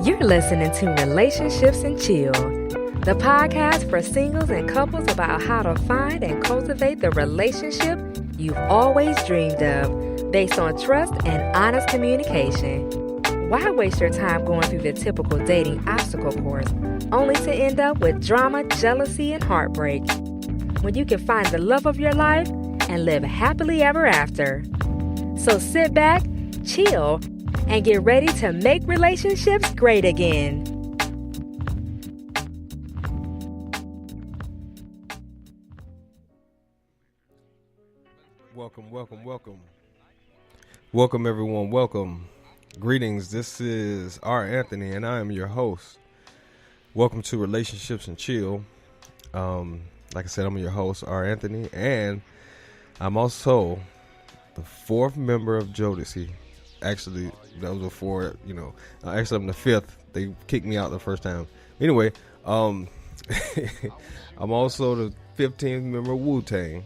You're listening to Relationships and Chill, the podcast for singles and couples about how to find and cultivate the relationship you've always dreamed of, based on trust and honest communication. Why waste your time going through the typical dating obstacle course, only to end up with drama, jealousy, and heartbreak, when you can find the love of your life and live happily ever after? So sit back, chill, and get ready to make relationships great again. Welcome everyone, welcome. Greetings, this is R. Anthony and I am your host. Welcome to Relationships and Chill. Like I said, I'm your host, R. Anthony, and I'm also the fourth member of Jodeci. Actually, that was before, actually I'm the fifth. They kicked me out the first time. Anyway, I'm also the 15th member of Wu-Tang,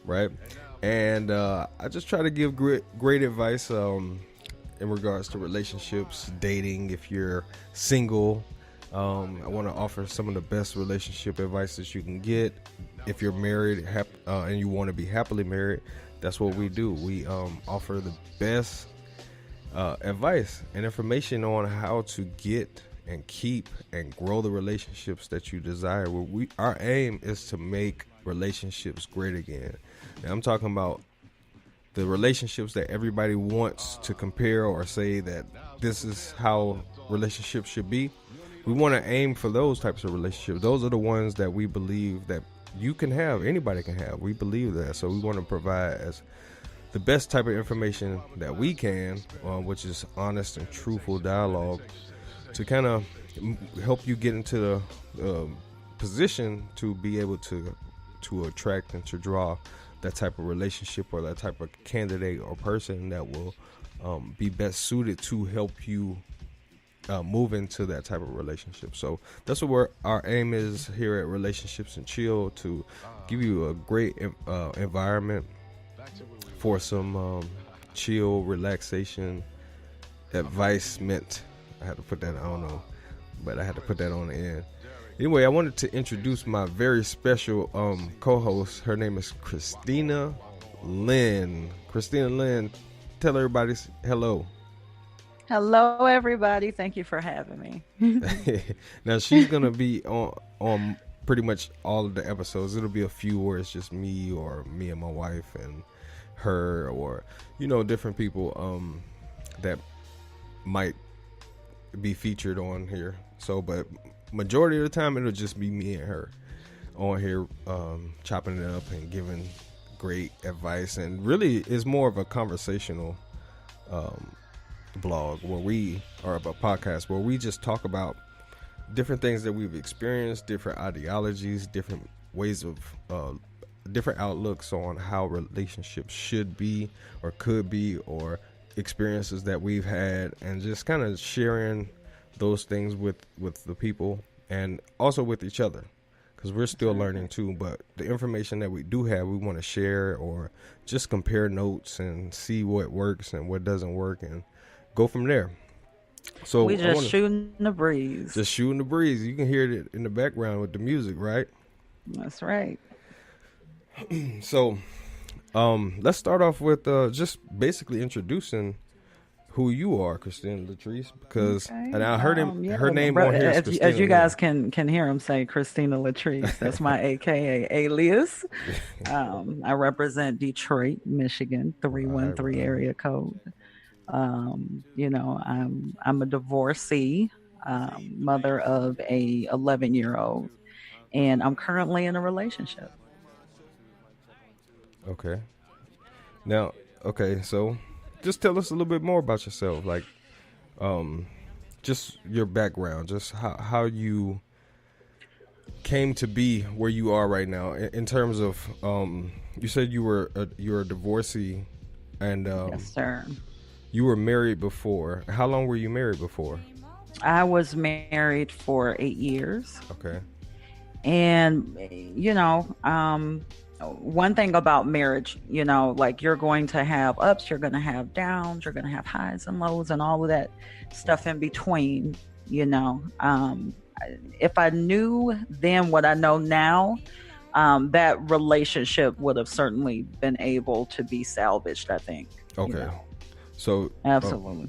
right? And I just try to give great advice in regards to relationships, dating. If you're single, I want to offer some of the best relationship advice that you can get. If you're married and you want to be happily married, that's what we do. We offer the best advice and information on how to get and keep and grow the relationships that you desire. Our aim is to make relationships great again. Now, I'm talking about the relationships that everybody wants to compare or say that this is how relationships should be. We want to aim for those types of relationships. Those are the ones that we believe that you can have, anybody can have. We believe that. So we want to provide as the best type of information that we can, which is honest and truthful dialogue, to kind of help you get into the position to be able to attract and to draw that type of relationship or that type of candidate or person that will be best suited to help you move into that type of relationship. So that's what our aim is here at Relationships and Chill, to give you a great environment for some chill relaxation advice meant. I had to put that, I don't know, but I had to put that on the end. Anyway, I wanted to introduce my very special co-host. Her name is Christina Lynn. Christina Lynn, tell everybody hello. Hello, everybody. Thank you for having me. Now, she's going to be on pretty much all of the episodes. It'll be a few where it's just me or me and my wife and her, or, different people that might be featured on here. So, but majority of the time, it'll just be me and her on here, chopping it up and giving great advice. And really, it's more of a conversational blog or a podcast where we just talk about different things that we've experienced, different ideologies, different ways of different outlooks on how relationships should be or could be, or experiences that we've had, and just kind of sharing those things with the people and also with each other, because we're still learning too. But the information that we do have, we want to share or just compare notes and see what works and what doesn't work and go from there. So we just shooting the breeze. Just shooting the breeze. You can hear it in the background with the music, right? That's right. So let's start off with just basically introducing who you are, Christina Latrice, because and I heard her name on here. As you guys can hear him say Christina Latrice. That's my AKA alias. I represent Detroit, Michigan, 313 area code. I'm a divorcee, mother of a 11-year-old, and I'm currently in a relationship. Okay. Now, so just tell us a little bit more about yourself, like just your background, just how you came to be where you are right now in terms of you said you're a divorcee, and yes, sir. You were married before. How long were you married before? I was married for 8 years. Okay. And one thing about marriage, like, you're going to have ups, you're going to have downs, you're going to have highs and lows and all of that stuff in between. If I knew then what I know now, that relationship would have certainly been able to be salvaged, I think. Okay. So absolutely.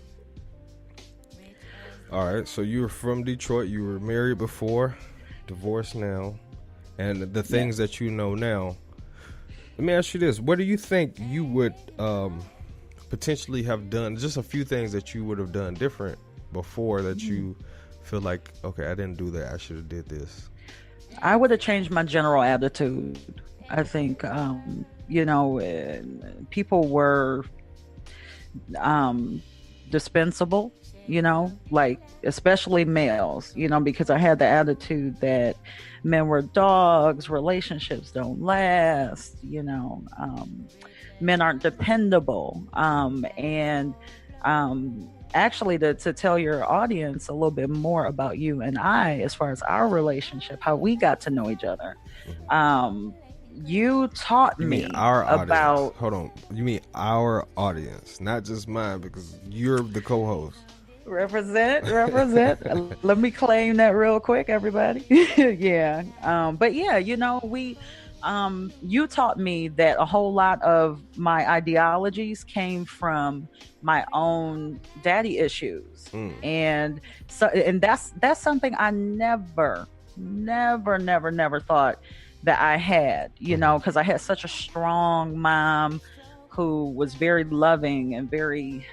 All right. So you were from Detroit. You were married before, divorced now, and the things that you know now. Let me ask you this: what do you think you would potentially have done? Just a few things that you would have done different before that you feel like, okay, I didn't do that. I should have did this. I would have changed my general attitude. I think, people were dispensable, like especially males, because I had the attitude that men were dogs, relationships don't last, men aren't dependable. And actually, to tell your audience a little bit more about you and I, as far as our relationship, how we got to know each other. You taught me about. Hold on. You mean our audience, not just mine, because you're the co-host. Represent. Let me claim that real quick, everybody. Yeah. But yeah, we. You taught me that a whole lot of my ideologies came from my own daddy issues, and that's something I never thought that I had, because I had such a strong mom who was very loving and very,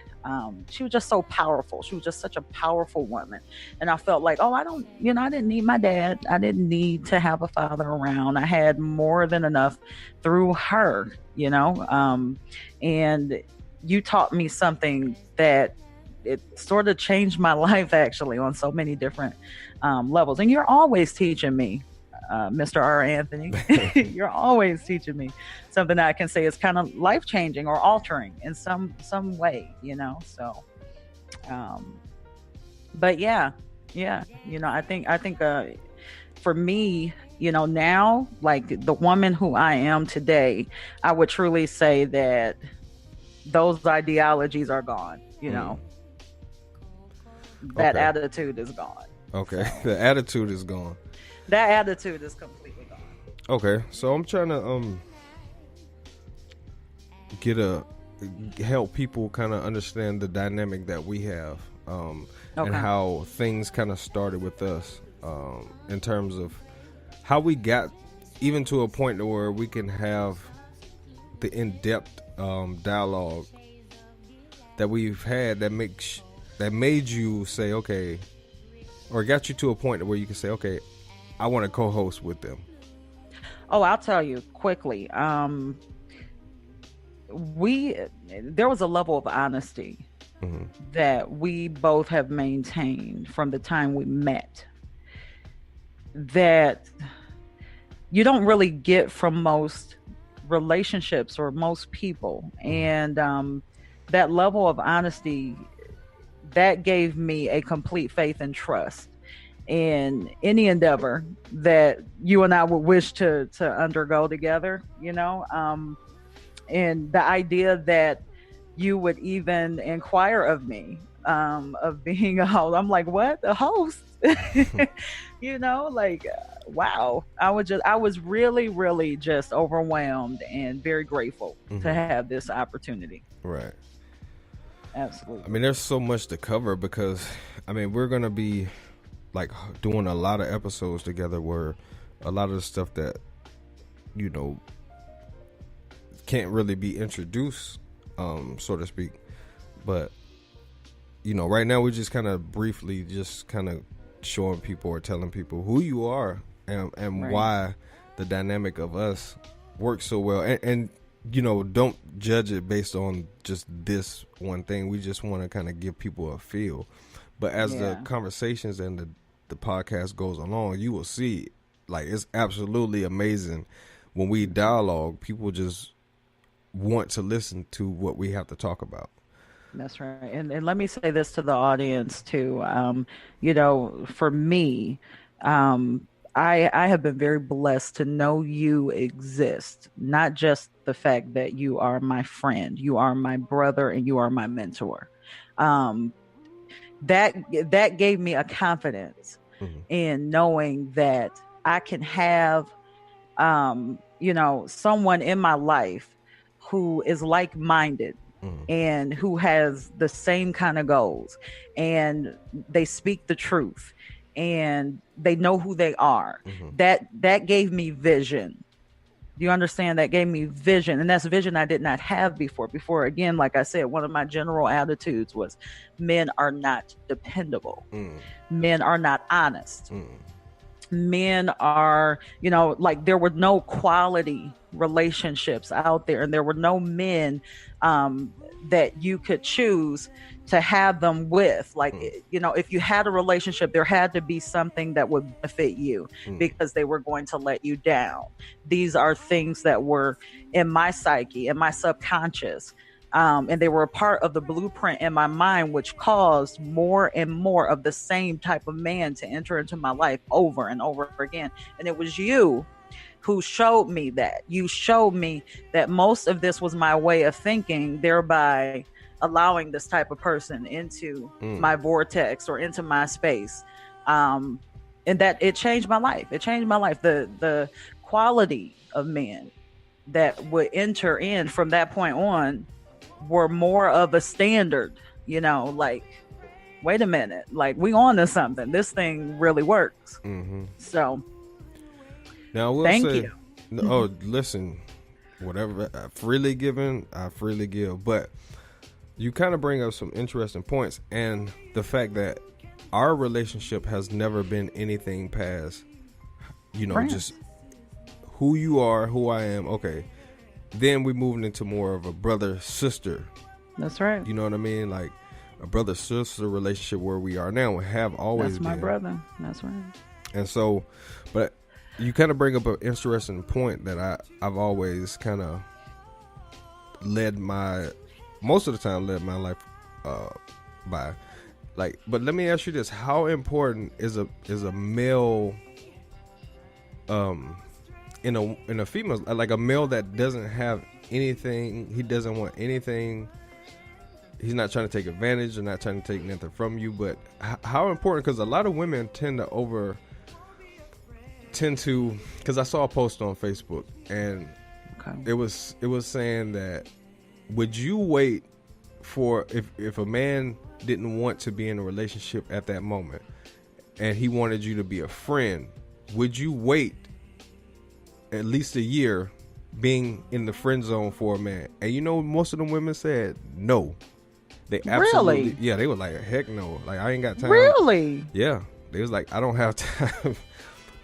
she was just so powerful. She was just such a powerful woman. And I felt like, I didn't need my dad. I didn't need to have a father around. I had more than enough through her, and you taught me something that it sort of changed my life, actually, on so many different levels. And you're always teaching me, Mr. R. Anthony. You're always teaching me something that I can say is kind of life-changing or altering in some way, so but yeah, I think for me, now, like the woman who I am today, I would truly say that those ideologies are gone, that attitude is gone. Okay. So, the attitude is gone. That attitude is completely gone. Okay, so I'm trying to help people kind of understand the dynamic that we have, and how things kind of started with us, in terms of how we got even to a point where we can have the in-depth dialogue that we've had that made you say, okay, or got you to a point where you can say, okay, I want to co-host with them. Oh, I'll tell you quickly. There was a level of honesty that we both have maintained from the time we met that you don't really get from most relationships or most people. And that level of honesty, that gave me a complete faith and trust in any endeavor that you and I would wish to undergo together, and the idea that you would even inquire of me, of being a host. I'm like, what? A host? Wow. I was really, really just overwhelmed and very grateful to have this opportunity. Right. Absolutely. I mean, there's so much to cover because, we're going to be like doing a lot of episodes together where a lot of the stuff that can't really be introduced, so to speak, but right now we're just kind of briefly just kind of showing people or telling people who you are and right. Why the dynamic of us works so well, and don't judge it based on just this one thing. We just want to kind of give people a feel. But as the conversations and the podcast goes along, you will see, like, it's absolutely amazing when we dialogue. People just want to listen to what we have to talk about. That's right. And let me say this to the audience too. For me, I have been very blessed to know you exist, not just the fact that you are my friend, you are my brother, and you are my mentor. that gave me a confidence in knowing that I can have, someone in my life who is like-minded and who has the same kind of goals, and they speak the truth and they know who they are. That gave me vision. Do you understand? That gave me vision, and that's vision I did not have before. Again, like I said, one of my general attitudes was men are not dependable. Men are not honest. Men are, like, there were no quality relationships out there, and there were no men that you could choose to have them with. Like, if you had a relationship, there had to be something that would benefit you because they were going to let you down. These are things that were in my psyche, in my subconscious. And they were a part of the blueprint in my mind, which caused more and more of the same type of man to enter into my life over and over again. And it was you who showed me that. You showed me that most of this was my way of thinking, thereby allowing this type of person into my vortex or into my space. And that it changed my life. It changed my life. The quality of men that would enter in from that point on were more of a standard, like, wait a minute, like, we on to something. This thing really works. So now we'll thank say, you. Oh, listen, whatever I freely given, I freely give. But you kind of bring up some interesting points, and the fact that our relationship has never been anything past, Friends. just who you are, who I am. Okay. Then we moving into more of a brother-sister. That's right. You know what I mean? Like a brother-sister relationship where we are now and have always been. That's my brother. That's right. And so, but you kind of bring up an interesting point that I've always kind of most of the time led my life by. Like, but let me ask you this: how important is a male in a female, like a male that doesn't have anything, he doesn't want anything, he's not trying to take advantage or not trying to take nothing from you, but how important, because a lot of women tend to because I saw a post on Facebook, and it was saying that, would you wait for, if a man didn't want to be in a relationship at that moment and he wanted you to be a friend, would you wait at least a year being in the friend zone for a man? And most of the women said no. They absolutely, really? Yeah, they were like, heck no, like, I ain't got time. Really? Yeah, they was like, I don't have time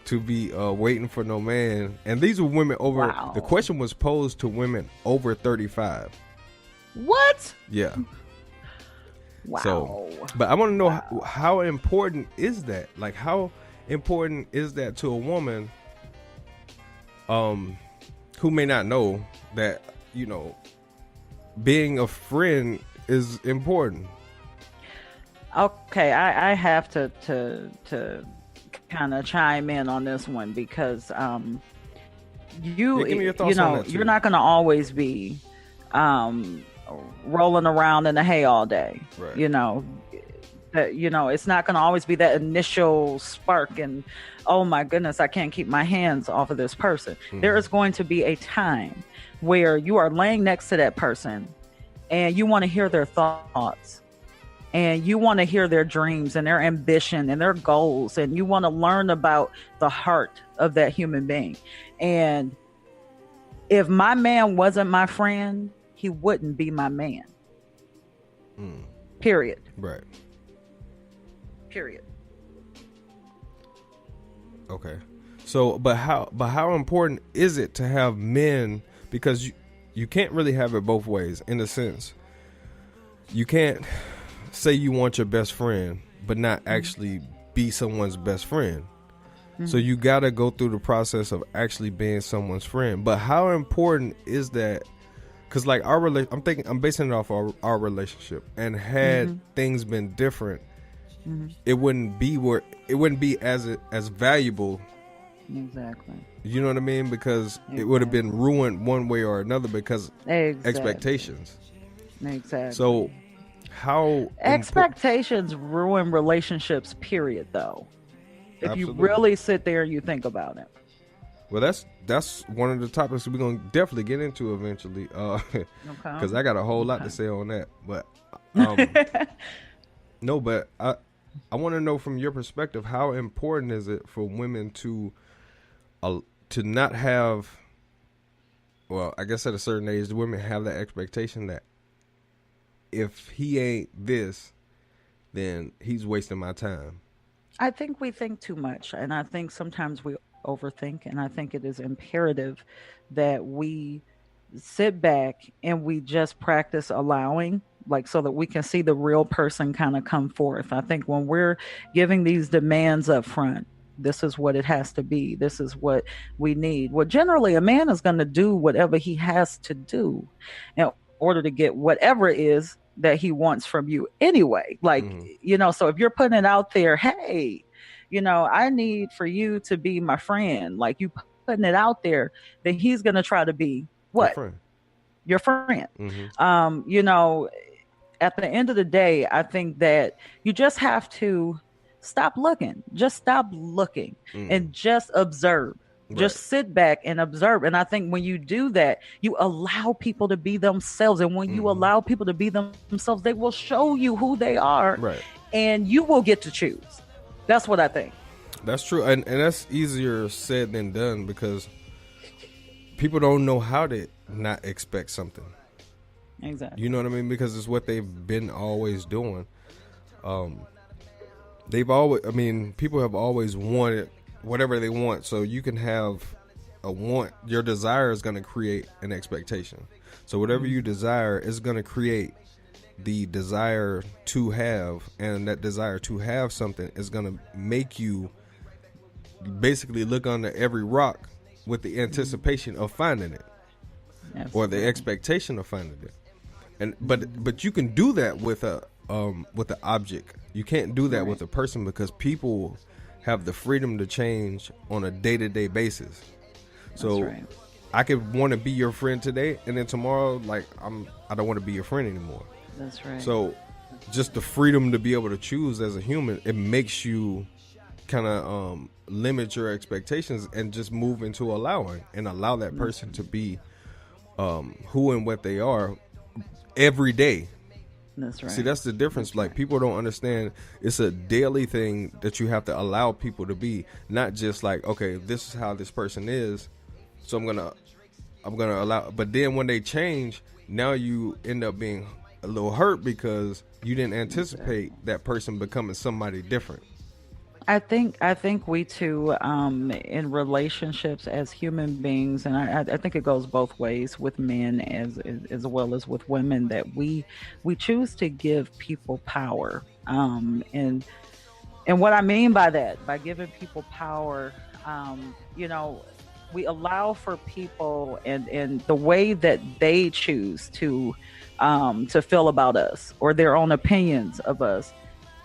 to be waiting for no man. And these were women over. Wow. The question was posed to women over 35. What? Yeah. Wow. So, but I want to know how important is that? Like, how important is that to a woman who may not know that, being a friend is important? Okay, I have to kind of chime in on this one, because Give me your thoughts on that too. you're not going to always be rolling around in the hay all day. Right. It's not going to always be that initial spark and, oh my goodness, I can't keep my hands off of this person. There is going to be a time where you are laying next to that person and you want to hear their thoughts, and you want to hear their dreams and their ambition and their goals, and you want to learn about the heart of that human being. And if my man wasn't my friend, he wouldn't be my man. Period. Right. Period. Okay. So, but how important is it to have men? Because you can't really have it both ways, in a sense. You can't say you want your best friend, but not actually be someone's best friend. So you got to go through the process of actually being someone's friend. But how important is that? Because like I'm basing it off our relationship, and had things been different, it wouldn't be as valuable. Exactly. You know what I mean? Because it would have been ruined one way or another because Exactly. expectations. Exactly. So how Expectations ruin relationships, period, though. If Absolutely. you really sit there and you think about it. Well, that's one of the topics we're gonna definitely get into eventually, because I got a whole lot to say on that. But no, but I want to know from your perspective, how important is it for women to not have, well, I guess at a certain age, the women have that expectation that if he ain't this, then he's wasting my time. I think we think too much, and I think sometimes we overthink, and I think it is imperative that we sit back and we just practice allowing, like, so that we can see the real person kind of come forth. I think when we're giving these demands up front, this is what it has to be, this is what we need. Well, generally a man is going to do whatever he has to do in order to get whatever it is that he wants from you anyway. Like, so if you're putting it out there, hey, I need for you to be my friend, like, you putting it out there, then he's going to try to be what? Your friend. At the end of the day, I think that you just have to stop looking, and just observe. Right. Just sit back and observe. And I think when you do that, you allow people to be themselves. And when you allow people to be themselves, they will show you who they are. Right. And you will get to choose. That's what I think. That's true. And that's easier said than done, because people don't know how to not expect something. Exactly. You know what I mean? Because it's what they've been always doing. People have always wanted whatever they want. So you can have a want. Your desire is going to create an expectation. So whatever you desire is going to create the desire to have, and that desire to have something is going to make you basically look under every rock with the anticipation of finding it. Absolutely. Or the expectation of finding it. And but you can do that with an object. You can't do that with a person, because people have the freedom to change on a day-to-day basis. So I could want to be your friend today, and then tomorrow, like, I don't want to be your friend anymore. That's right. So just the freedom to be able to choose as a human, it makes you kind of limit your expectations and just move into allowing, and allow that person to be who and what they are every day. That's right. See, that's the difference. Like, people don't understand, it's a daily thing that you have to allow people to be, not just like, okay, this is how this person is, so I'm gonna allow. But then when they change, now you end up being a little hurt because you didn't anticipate that person becoming somebody different. I think we too, in relationships as human beings, and I think it goes both ways with men as well as with women, that we choose to give people power, and what I mean by that, by giving people power, we allow for people and the way that they choose to feel about us, or their own opinions of us,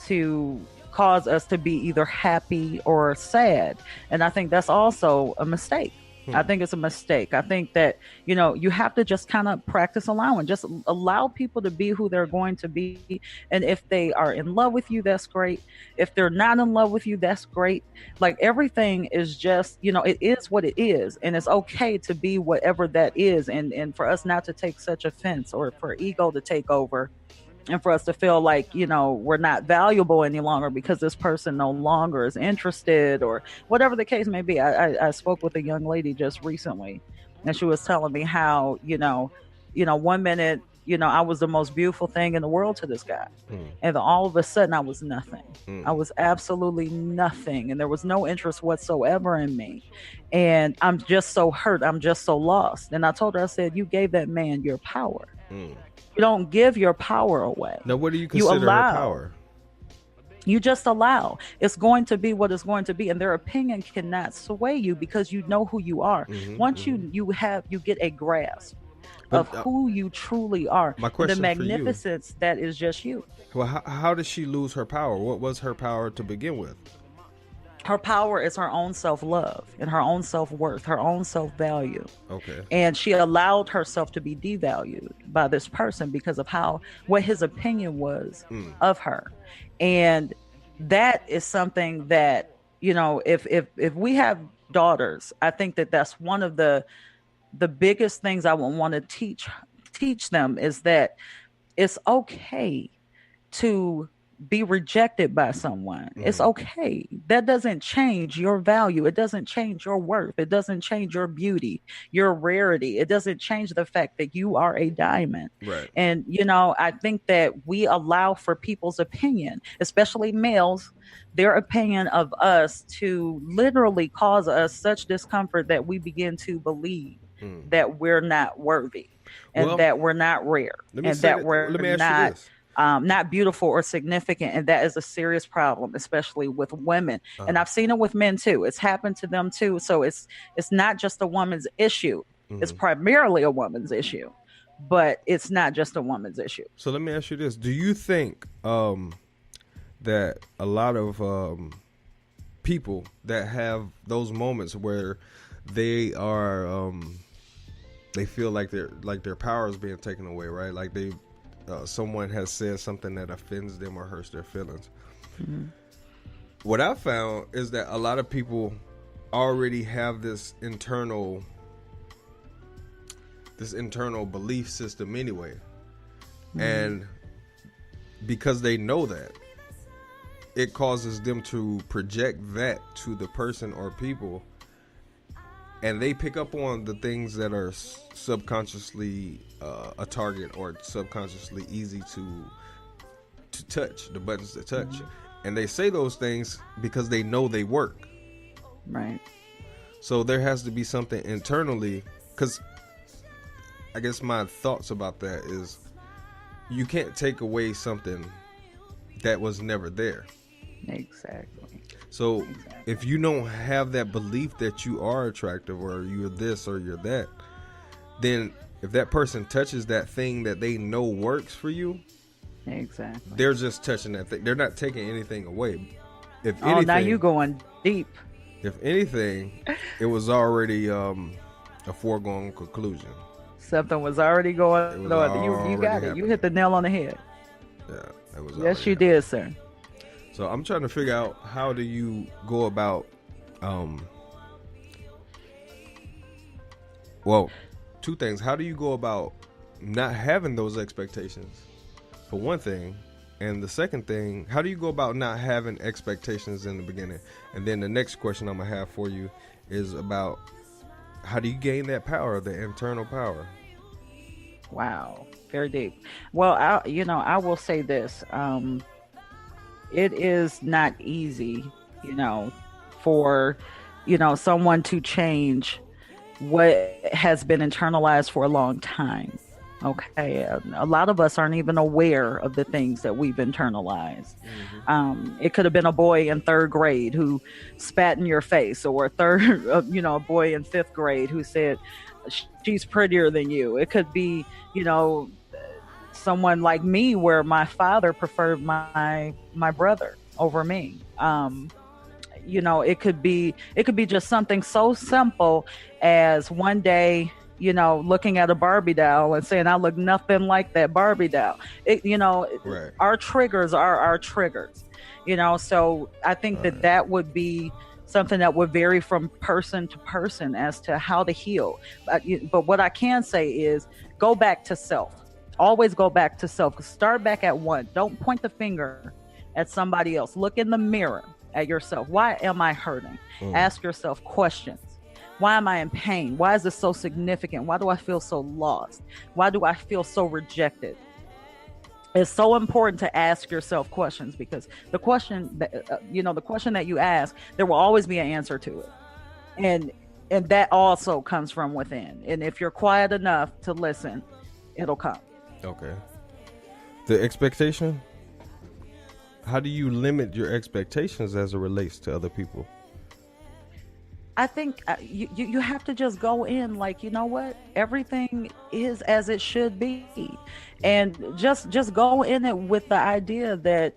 to cause us to be either happy or sad. And I think that's also a mistake. I think it's a mistake. I think that, you have to just kind of practice allowing, just allow people to be who they're going to be. And if they are in love with you, that's great. If they're not in love with you, that's great. Like, everything is just, it is what it is. And it's okay to be whatever that is. And for us not to take such offense, or for ego to take over, and for us to feel like, we're not valuable any longer because this person no longer is interested, or whatever the case may be. I spoke with a young lady just recently, and she was telling me how, 1 minute, I was the most beautiful thing in the world to this guy. And then all of a sudden I was nothing. I was absolutely nothing. And there was no interest whatsoever in me. And I'm just so hurt. I'm just so lost. And I told her, I said, you gave that man your power. You don't give your power away. Now, what do you consider her power? You just allow. It's going to be what it's going to be, and their opinion cannot sway you, because you know who you are. Once you get a grasp of who you truly are, my question, the magnificence that is just you. Well, how did she lose her power? What was her power to begin with? Her power is her own self-love and her own self-worth, her own self-value. Okay. And she allowed herself to be devalued by this person because of what his opinion was of her. And that is something that, if we have daughters, I think that that's one of the biggest things I would want to teach them, is that it's okay to be rejected by someone. It's okay. That doesn't change your value. It doesn't change your worth. It doesn't change your beauty, your rarity. It doesn't change the fact that you are a diamond. Right. And, I think that we allow for people's opinion, especially males, their opinion of us, to literally cause us such discomfort that we begin to believe that we're not worthy, and that we're not rare, and that we're not beautiful or significant. And that is a serious problem, especially with women. And I've seen it with men too. It's happened to them too. So it's not just a woman's issue. It's primarily a woman's issue, but it's not just a woman's issue. So let me ask you this. Do you think that a lot of people that have those moments where they are they feel like their power is being taken away, right? Like someone has said something that offends them or hurts their feelings. What I found is that a lot of people already have this internal belief system anyway. And because they know that, it causes them to project that to the person or people, and they pick up on the things that are subconsciously a target, or subconsciously easy to touch, the buttons to touch. And they say those things because they know they work. Right. So there has to be something internally, because I guess my thoughts about that is, you can't take away something that was never there. Exactly. So if you don't have that belief that you are attractive, or you're this or you're that, then if that person touches that thing that they know works for you, exactly, they're just touching that thing. They're not taking anything away. If anything, now you going deep. If anything, it was already a foregone conclusion. Something was already going on. You got it. You hit the nail on the head. Yeah, it was. Yes, you did, sir. So I'm trying to figure out, how do you go about, well, two things. How do you go about not having those expectations, for one thing? And the second thing, how do you go about not having expectations in the beginning? And then the next question I'm going to have for you is about, how do you gain that power, the internal power? Wow. Very deep. Well, I will say this. It is not easy, for, someone to change what has been internalized for a long time. Okay. A lot of us aren't even aware of the things that we've internalized. It could have been a boy in third grade who spat in your face, or a boy in fifth grade who said, she's prettier than you. It could be, someone like me, where my father preferred my brother over me. It could be just something so simple as one day, looking at a Barbie doll and saying, I look nothing like that Barbie doll. Right. Our triggers are our triggers, so I think that would be something that would vary from person to person as to how to heal. But what I can say is, go back to self. Always go back to self. Start back at one. Don't point the finger at somebody else. Look in the mirror at yourself. Why am I hurting? Ask yourself questions. Why am I in pain? Why is this so significant? Why do I feel so lost? Why do I feel so rejected? It's so important to ask yourself questions, because the question that you ask, there will always be an answer to it. And that also comes from within. And if you're quiet enough to listen, it'll come. Okay. The expectation, how do you limit your expectations as it relates to other people? I think you have to just go in like, you know what? Everything is as it should be. And just go in it with the idea that,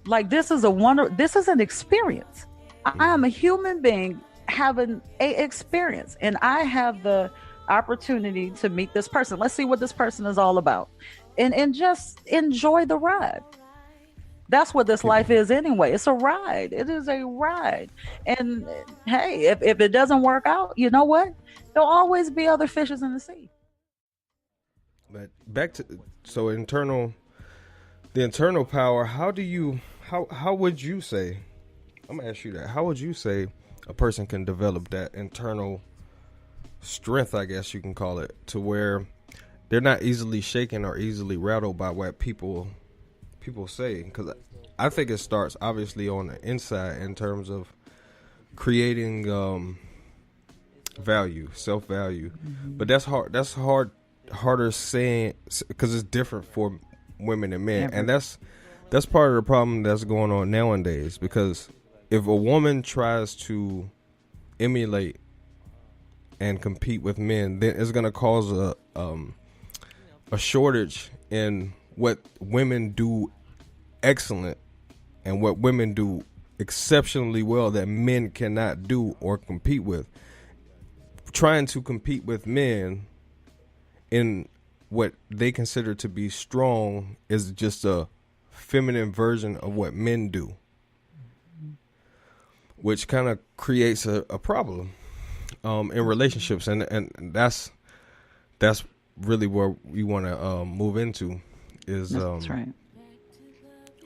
like, this is an experience. I am a human being having a experience, and I have the opportunity to meet this person. Let's see what this person is all about, and just enjoy the ride. That's what this People, life is anyway. It's a ride. It is a ride. And hey, if it doesn't work out, you know what? There'll always be other fishes in the sea. but back to so internal, the internal power. How would you say? I'm gonna ask you that. How would you say a person can develop that internal strength? I guess you can call it, to where they're not easily shaken or easily rattled by what people say. Because I think it starts obviously on the inside in terms of creating value, self value. But that's hard. Harder saying because it's different for women and men, and that's part of the problem that's going on nowadays. Because if a woman tries to emulate and compete with men, then it's going to cause a shortage in what women do excellent and what women do exceptionally well that men cannot do or compete with. Trying to compete with men in what they consider to be strong is just a feminine version of what men do, which kind of creates a problem in relationships, and that's really where we want to move into is That's right.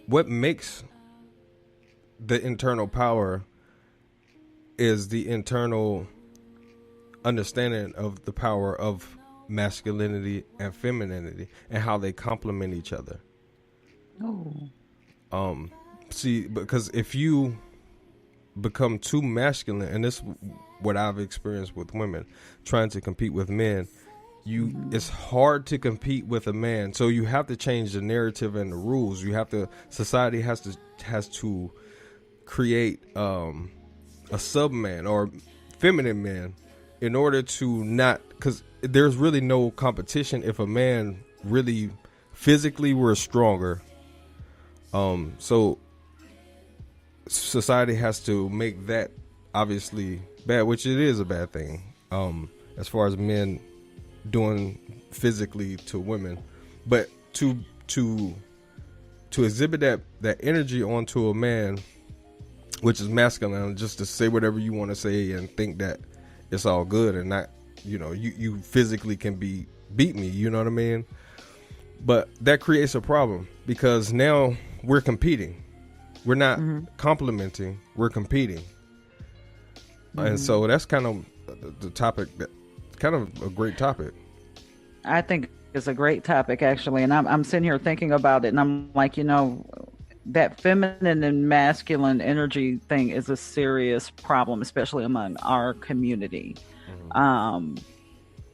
what makes the internal power is the internal understanding of the power of masculinity and femininity and how they complement each other. Oh. See, because if you become too masculine, and this is what I've experienced with women trying to compete with men, it's hard to compete with a man, so you have to change the narrative and the rules. Society has to create a subman or feminine man in order to not, because there's really no competition if a man really physically were stronger. So society has to make that obviously bad, which it is a bad thing. As far as men doing physically to women, but to exhibit that energy onto a man, which is masculine, just to say whatever you want to say and think that it's all good and not, you physically can beat me, you know what I mean? But that creates a problem because now we're competing. We're not complimenting, we're competing. And so that's kind of the topic, that kind of a great topic. I think it's a great topic actually, and I'm sitting here thinking about it, and I'm like, that feminine and masculine energy thing is a serious problem, especially among our community.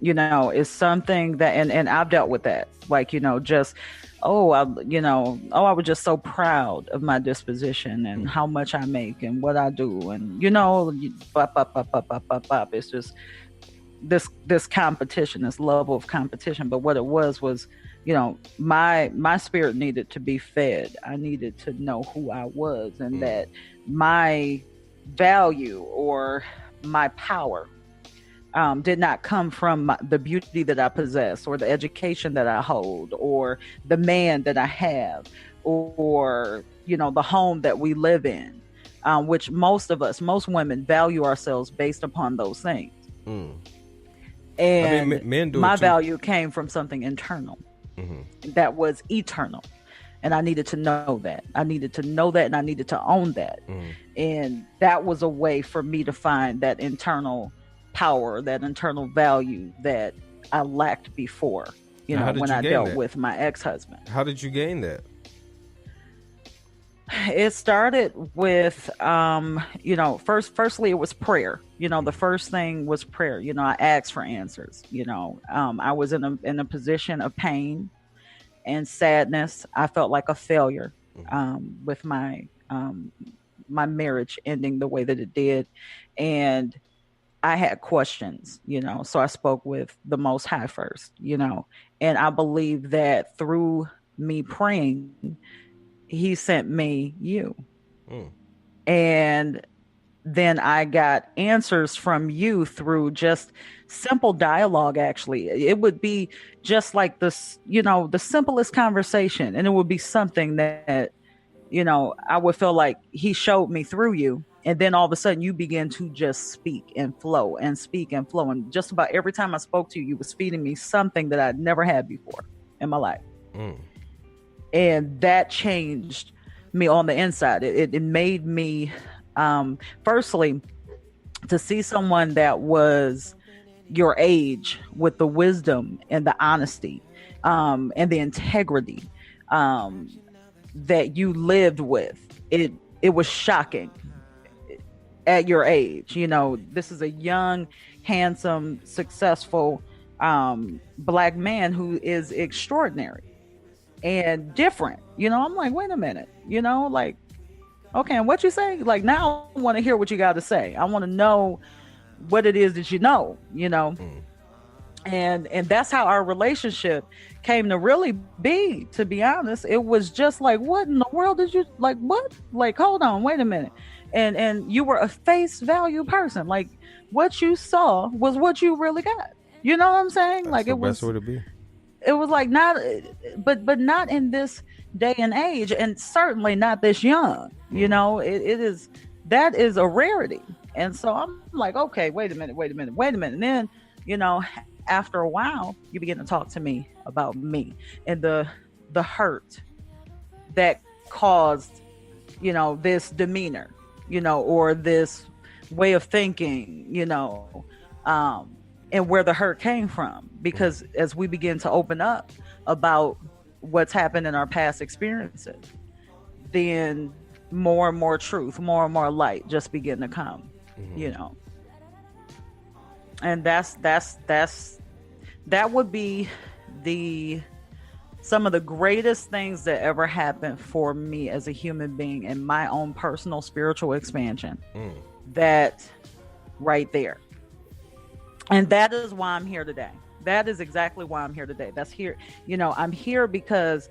It's something that, and I've dealt with that, like, just, I was just so proud of my disposition and how much I make and what I do, and it's just this competition, this level of competition. But what it was my spirit needed to be fed. I needed to know who I was, and that my value or my power did not come from the beauty that I possess, or the education that I hold, or the man that I have, or the home that we live in, which most women value ourselves based upon those things. And I mean, men do my value came from something internal that was eternal. And I needed to know that. I needed to know that, and I needed to own that. And that was a way for me to find that internal power, that internal value that I lacked before, when I dealt with my ex-husband. How did you gain that? It started with, firstly, it was prayer. The first thing was prayer. I asked for answers. I was in a position of pain and sadness. I felt like a failure with my marriage ending the way that it did. And I had questions, so I spoke with the Most High first, and I believe that through me praying, He sent me you. And then I got answers from you through just simple dialogue. Actually, it would be just like this, the simplest conversation, and it would be something that, I would feel like he showed me through you. And then all of a sudden you begin to just speak and flow and speak and flow. And just about every time I spoke to you, you was feeding me something that I'd never had before in my life. And that changed me on the inside. It made me, firstly, to see someone that was your age with the wisdom and the honesty, and the integrity, that you lived with. It was shocking at your age. This is a young, handsome, successful, Black man who is extraordinary and different. I'm like, wait a minute, like, okay, and what you say? Like, now I want to hear what you got to say. I want to know what it is that and that's how our relationship came to really be. To be honest, it was just like, what in the world did you like? What? Like, hold on, wait a minute. And you were a face value person. Like, what you saw was what you really got. You know what I'm saying? That's like, the it was best way to be. It was like, not, but not in this day and age, and certainly not this young. It is, that is a rarity. And so I'm like, okay, wait a minute. And then, after a while, you begin to talk to me about me and the hurt that caused, this demeanor, or this way of thinking, and where the hurt came from. Because as we begin to open up about what's happened in our past experiences, then more and more truth, more and more light just begin to come, and that would be some of the greatest things that ever happened for me as a human being in my own personal spiritual expansion. That right there. And that is why I'm here today. That is exactly why I'm here today. That's here. I'm here because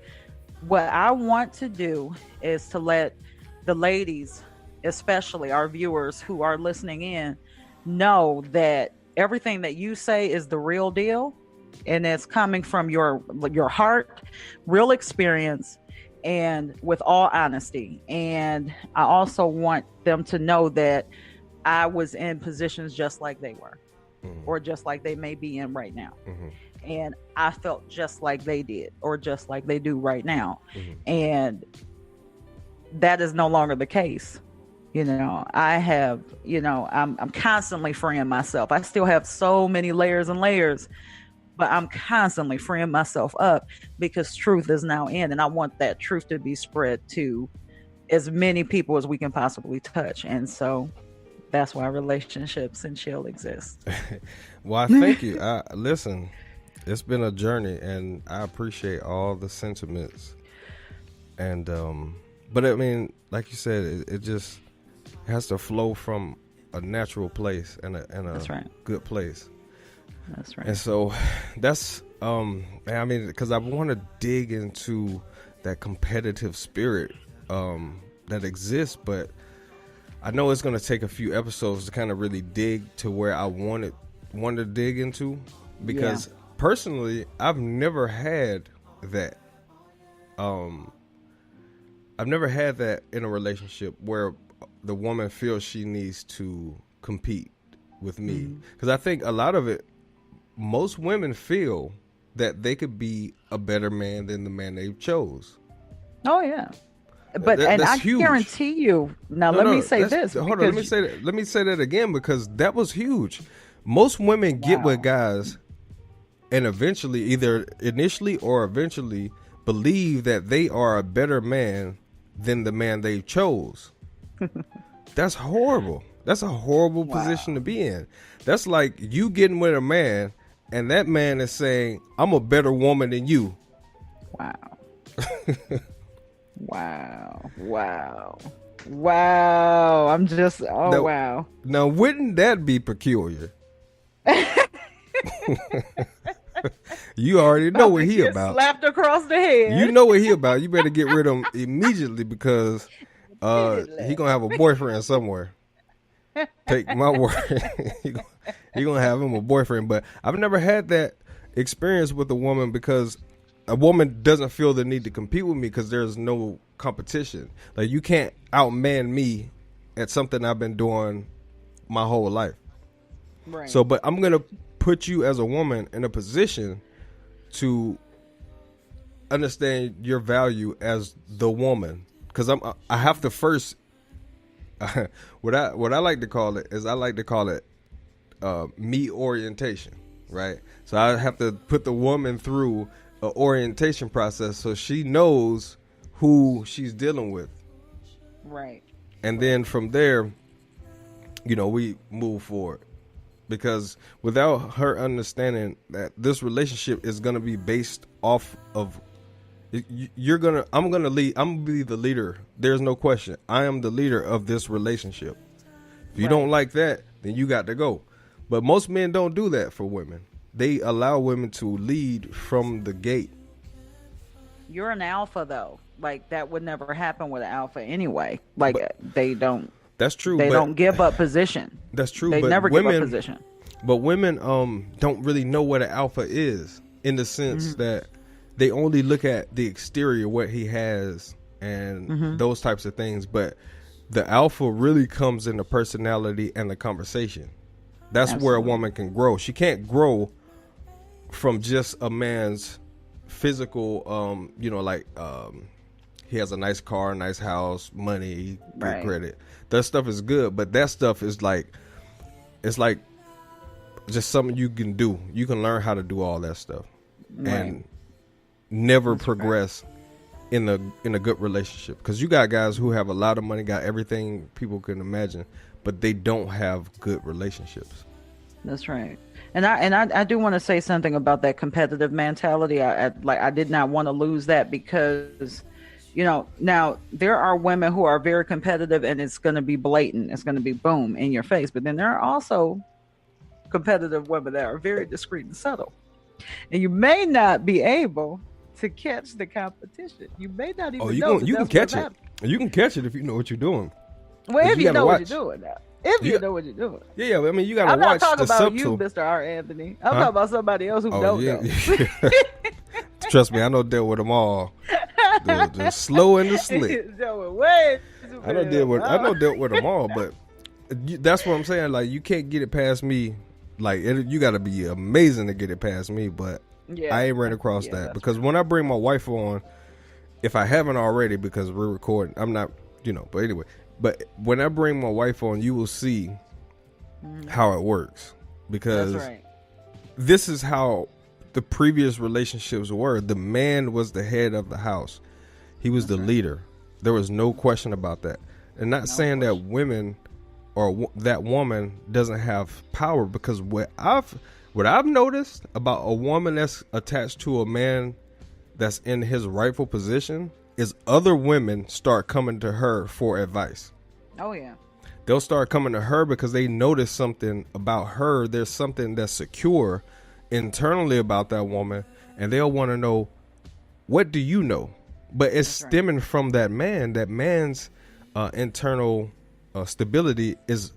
what I want to do is to let the ladies, especially our viewers who are listening in, know that everything that you say is the real deal, and it's coming from your heart, real experience, and with all honesty. And I also want them to know that I was in positions just like they were, or just like they may be in right now. And I felt just like they did, or just like they do right now. And that is no longer the case. I have, I'm constantly freeing myself. I still have so many layers and layers, but I'm constantly freeing myself up because truth is now in, and I want that truth to be spread to as many people as we can possibly touch. And so that's why Relationships and Chill exist. Well, thank you. Listen, it's been a journey, and I appreciate all the sentiments. And but I mean, like you said, it just has to flow from a natural place and a That's right. good place. That's right. And so that's I mean, because I want to dig into that competitive spirit that exists, but I know it's going to take a few episodes to kind of really dig to where I want to dig into, because personally I've never had that. I've never had that in a relationship where the woman feels she needs to compete with me, because I think a lot of it, most women feel that they could be a better man than the man they chose. Oh yeah, but and I huge. Guarantee you. Now let me say this. Hold on, let me say that. Let me say that again, because that was huge. Most women get with guys, and eventually, either initially or eventually, believe that they are a better man than the man they chose. That's horrible. That's a horrible position to be in. That's like you getting with a man, and that man is saying, "I'm a better woman than you." Wow. Wow. I'm just, wow. Now, wouldn't that be peculiar? You already know what he about. Slapped across the head. You know what he about. You better get rid of him immediately, because he gonna have a boyfriend somewhere. Take my word. you gonna, you gonna have him a boyfriend. But I've never had that experience with a woman because a woman doesn't feel the need to compete with me because there's no competition. Like you can't outman me at something I've been doing my whole life. Right. So, but I'm gonna put you as a woman in a position to understand your value as the woman because I have to first what I like to call it is I like to call it me orientation, right? So I have to put the woman through an orientation process so she knows who she's dealing with, Right. and then from there, we move forward. Because without her understanding that this relationship is going to be based off of I'm gonna be the leader. There's no question. I am the leader of this relationship. If you don't like that, then you got to go. But most men don't do that for women. They allow women to lead from the gate. You're an alpha though. Like that would never happen with an alpha anyway. Like they don't. That's true. They don't give up position. That's true. They but never women, give up position. But women don't really know what an alpha is in the sense that they only look at the exterior, what he has, and those types of things. But the alpha really comes in the personality and the conversation. That's where a woman can grow. She can't grow from just a man's physical, he has a nice car, nice house, money, good credit. That stuff is good, but that stuff is it's like just something you can do. You can learn how to do all that stuff and never progress in a good relationship. Because you got guys who have a lot of money, got everything people can imagine, but they don't have good relationships. That's right. And I do want to say something about that competitive mentality. I did not want to lose that because now there are women who are very competitive and it's going to be blatant. It's going to be boom in your face. But then there are also competitive women that are very discreet and subtle. And you may not be able to catch the competition. You may not even know. You can catch it. You can catch it if you know what you're doing. Well, if you know what you're doing now. If you know what you're doing. Yeah, I mean, you got to watch the subtle. I'm not talking about you, Mr. R. Anthony. I'm talking about somebody else who don't know. Trust me, I know dealt with them all. The slow and the slick. I know dealt with them all, but that's what I'm saying. Like, you can't get it past me. Like, you got to be amazing to get it past me, but I ain't ran across that. Because when I bring my wife on, if I haven't already, because we're recording, I'm not, but anyway. But when I bring my wife on, you will see how it works. Because this is how the previous relationships were. The man was the head of the house. He was the leader. There was no question about that. And not saying that women or that woman doesn't have power, because what I've noticed about a woman that's attached to a man that's in his rightful position is other women start coming to her for advice. Oh yeah. They'll start coming to her because they notice something about her. There's something that's secure internally about that woman, and they'll want to know, what do you know? But it's stemming from that man. That man's internal stability is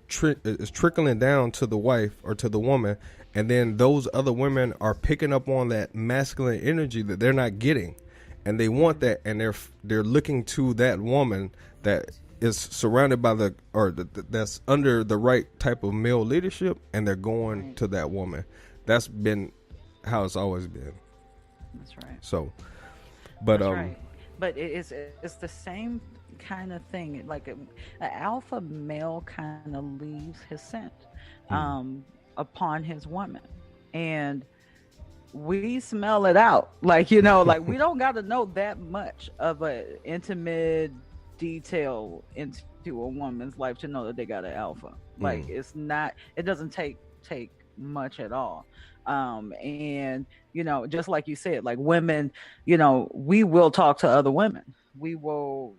trickling down to the wife or to the woman, and then those other women are picking up on that masculine energy that they're not getting, and they want that, and they're looking to that woman that is surrounded by that's under the right type of male leadership, and they're going to that woman. That's been how it's always been. That's right. So, but but it's the same kind of thing. Like an alpha male kind of leaves his scent upon his woman, and we smell it out. Like we don't got to know that much of an intimate detail into a woman's life to know that they got an alpha. Like it's not. It doesn't take much at all. And just like you said, like women, we will talk to other women. We will,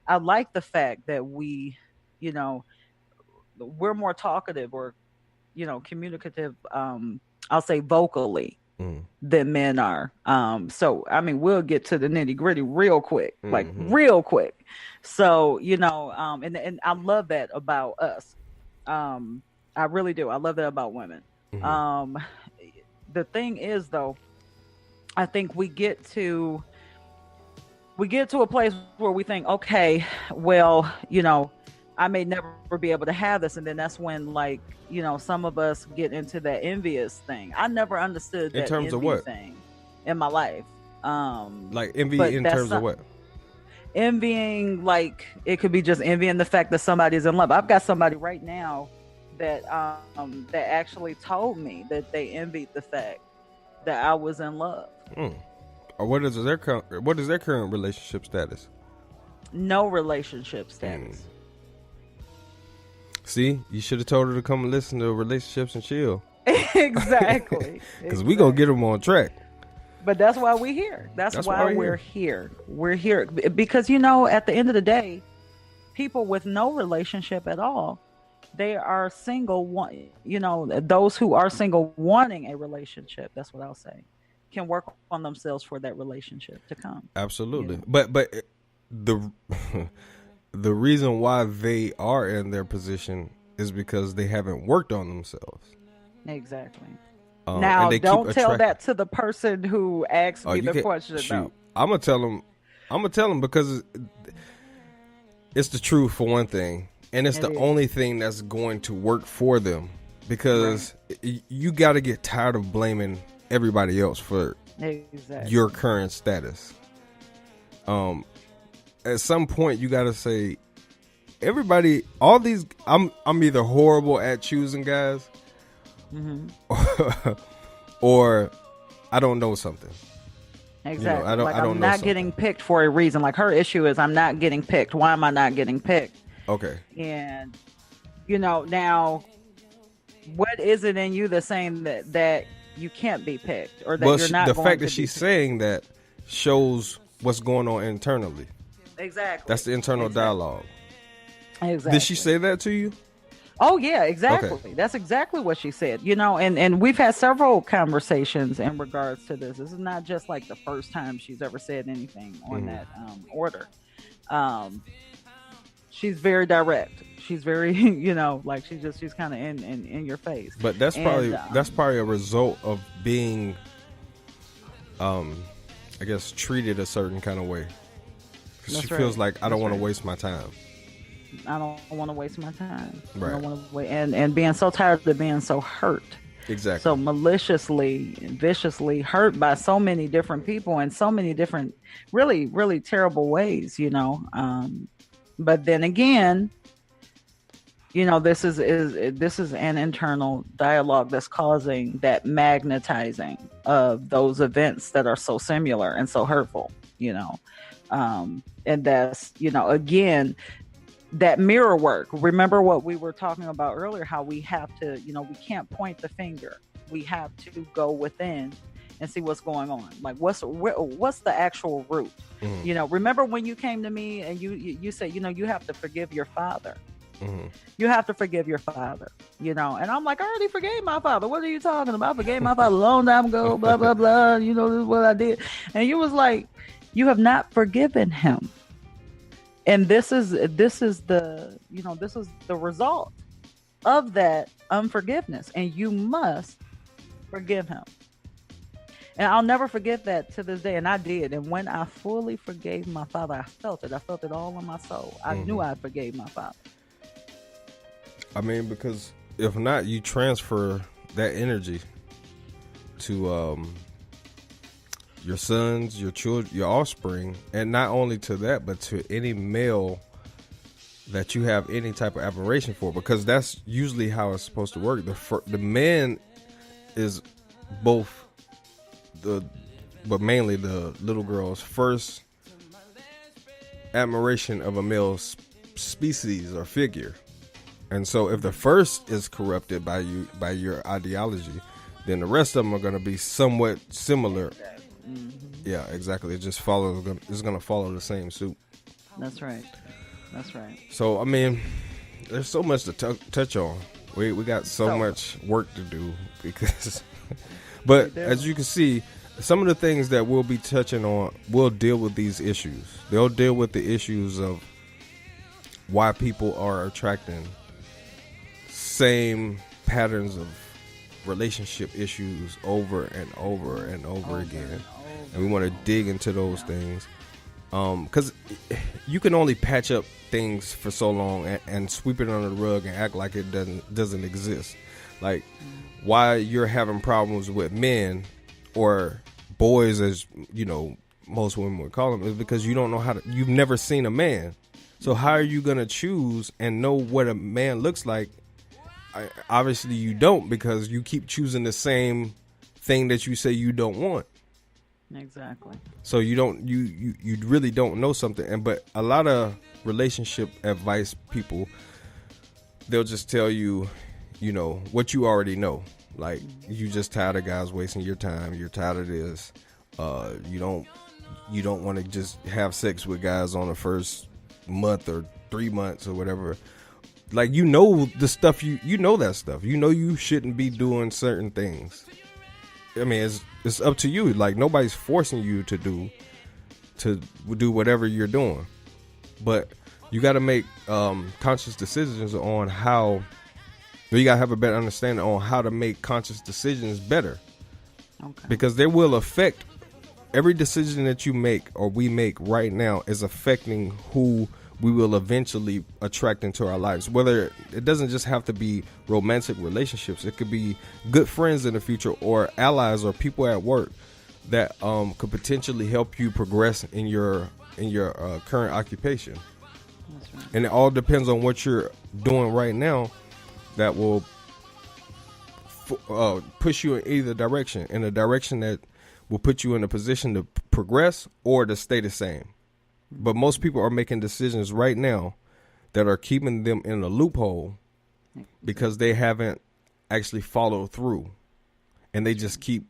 I like the fact that we, we're more talkative or, communicative, I'll say vocally than men are. So I mean, we'll get to the nitty gritty real quick, like Mm-hmm. real quick. So and I love that about us. Um, I really do. I love that about women. Mm-hmm. Um, the thing is, though, I think we get to a place where we think, okay, well, I may never be able to have this. And then that's when, like, some of us get into that envious thing. I never understood In that terms of envy what? thing in my life. Like envy But in that's terms of what? envying, like, it could be just envying the fact that somebody's in love. I've got somebody right now that actually told me that they envied the fact that I was in love. Or what is their current relationship status? No relationship status. See, you should have told her to come and listen to Relationships and Chill. Exactly. Because we gonna get them on track. But that's why we're here. That's why we're here. We're here because at the end of the day, people with no relationship at all, they are single. Those who are single wanting a relationship. That's what I'll say. Can work on themselves for that relationship to come. Absolutely. But the the reason why they are in their position is because they haven't worked on themselves. Exactly. Now, don't tell that to the person who asked me the question. Shoot, I'm gonna tell them because it's the truth for one thing, and it's the only thing that's going to work for them. Because you got to get tired of blaming everybody else for your current status. At some point you got to say, everybody, all these, I'm either horrible at choosing guys, or I don't know something. Exactly. I don't I'm know not something. getting picked for a reason. Like, her issue is, I'm not getting picked. Why am I not getting picked? Okay. And now, what is it in you that's saying that you can't be picked, or that you're not? The going fact to that she's saying that shows what's going on internally. Exactly. That's the internal dialogue. Exactly. Did she say that to you? Oh yeah, exactly. Okay. That's exactly what she said. And we've had several conversations in regards to this. This is not just like the first time she's ever said anything on that order. She's very direct. She's very, like she's kind of in your face. But that's probably a result of being, I guess, treated a certain kind of way. She feels like I don't want to waste my time. I don't want to waste my time. Right. I don't want to wait, and being so tired of being so hurt. Exactly. So maliciously and viciously hurt by so many different people in so many different, really, really terrible ways. But then again, this is an internal dialogue that's causing that magnetizing of those events that are so similar and so hurtful. And that's again, that mirror work. Remember what we were talking about earlier, how we have to, we can't point the finger. We have to go within and see what's going on. Like, what's the actual root? Remember when you came to me and you said, you have to forgive your father. You have to forgive your father, and I'm like, I already forgave my father. What are you talking about? I forgave my father a long time ago, blah, blah, blah. This is what I did. And you was like, you have not forgiven him. And this is the result of that unforgiveness, and you must forgive him. And I'll never forget that to this day. And I did. And when I fully forgave my father, I felt it all in my soul. I knew I forgave my father. I mean, because if not, you transfer that energy to your sons, your children, your offspring, and not only to that, but to any male that you have any type of admiration for, because that's usually how it's supposed to work. The man is both but mainly the little girl's first admiration of a male species or figure. And so if the first is corrupted by your ideology, then the rest of them are going to be somewhat similar. Mm-hmm. Yeah, exactly. It just follows. It's going to follow the same suit. That's right. So, I mean, there's so much to touch on. We got so much work to do because, But as you can see, some of the things that we'll be touching on will deal with these issues. They'll deal with the issues of why people are attracting same patterns of relationship issues over and over and over again. And we want to dig into those things. Because you can only patch up things for so long and sweep it under the rug and act like it doesn't exist. Like why you're having problems with men or boys, as you know, most women would call them, is because you don't know you've never seen a man. So how are you going to choose and know what a man looks like? Obviously you don't, because you keep choosing the same thing that you say you don't want. Exactly. So you really don't know something. But a lot of relationship advice people, they'll just tell you, you know, what you already know. Like, you just tired of guys wasting your time. You're tired of this. You don't want to just have sex with guys on the first month or 3 months or whatever. Like, you know the stuff, you know that stuff. You know you shouldn't be doing certain things. I mean, it's up to you. Like, nobody's forcing you to do whatever you're doing. But you got to make conscious decisions on how. You got to have a better understanding on how to make conscious decisions better. Okay. Because they will affect every decision that you make or we make right now is affecting who we will eventually attract into our lives. Whether it doesn't just have to be romantic relationships, it could be good friends in the future or allies or people at work that could potentially help you progress in your current occupation. That's right. And it all depends on what you're doing right now. That will push you in either direction, in a direction that will put you in a position to progress or to stay the same. But most people are making decisions right now that are keeping them in a loophole because they haven't actually followed through. And they just keep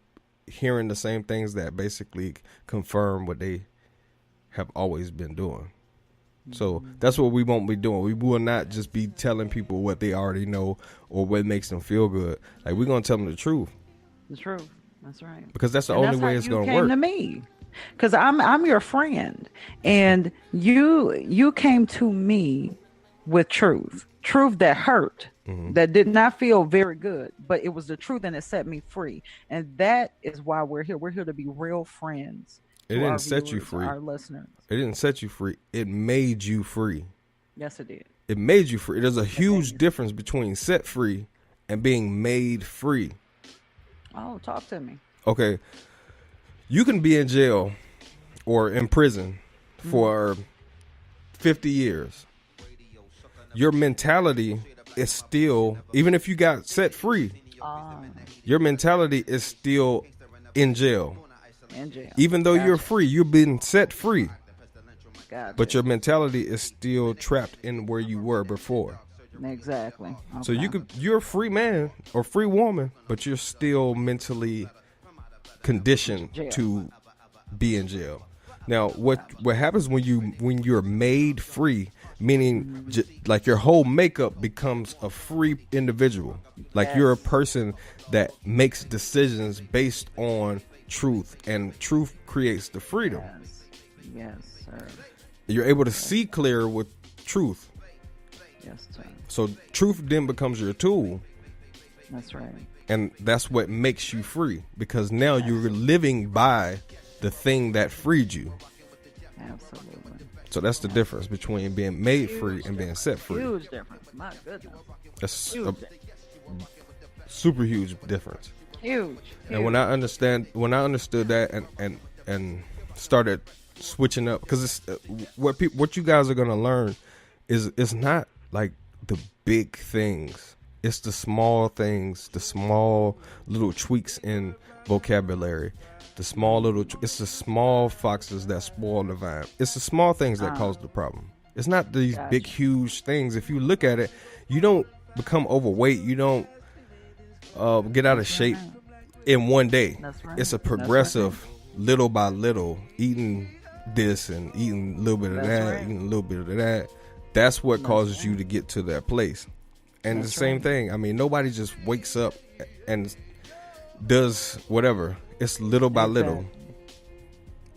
hearing the same things that basically confirm what they have always been doing. So that's what we won't be doing. We will not just be telling people what they already know or what makes them feel good. Like, we're going to tell them the truth. The truth. That's right. Because that's the only way it's going to work. To me, because I'm your friend, and you came to me with truth that hurt, that did not feel very good, but it was the truth, and it set me free. And that is why we're here. We're here to be real friends. It didn't set you free. Our listeners. It didn't set you free. It made you free. Yes, it did. It made you free. There's a huge difference between set free and being made free. Oh, talk to me. Okay. You can be in jail or in prison for 50 years. Your mentality is still, even if you got set free, your mentality is still in jail. Even though you're free, you've been set free. Gotcha. But your mentality is still trapped in where you were before. Exactly. Okay. So you're a free man or free woman, but you're still mentally conditioned to be in jail. Now, what happens when you're made free, meaning like your whole makeup becomes a free individual. Like, you're a person that makes decisions based on truth, and truth creates the freedom. Yes, sir. You're able to see clear with truth. Yes, sir. So truth then becomes your tool. That's right. And that's what makes you free, because now you're living by the thing that freed you. Absolutely. So that's the difference between being made free and being set free. Huge difference. My goodness. That's a super huge difference. Huge. And when I understood that and started switching up, because it's what you guys are gonna learn is it's not like the big things. It's the small things, the small little tweaks in vocabulary, it's the small foxes that spoil the vine. It's the small things that cause the problem. It's not these big, huge things. If you look at it, you don't become overweight. You don't get out of shape in one day. Right. It's a progressive, little by little, eating this and eating a little bit of that, eating a little bit of that. That's what causes you to get to that place. And the same thing. I mean, nobody just wakes up and does whatever. It's little by little.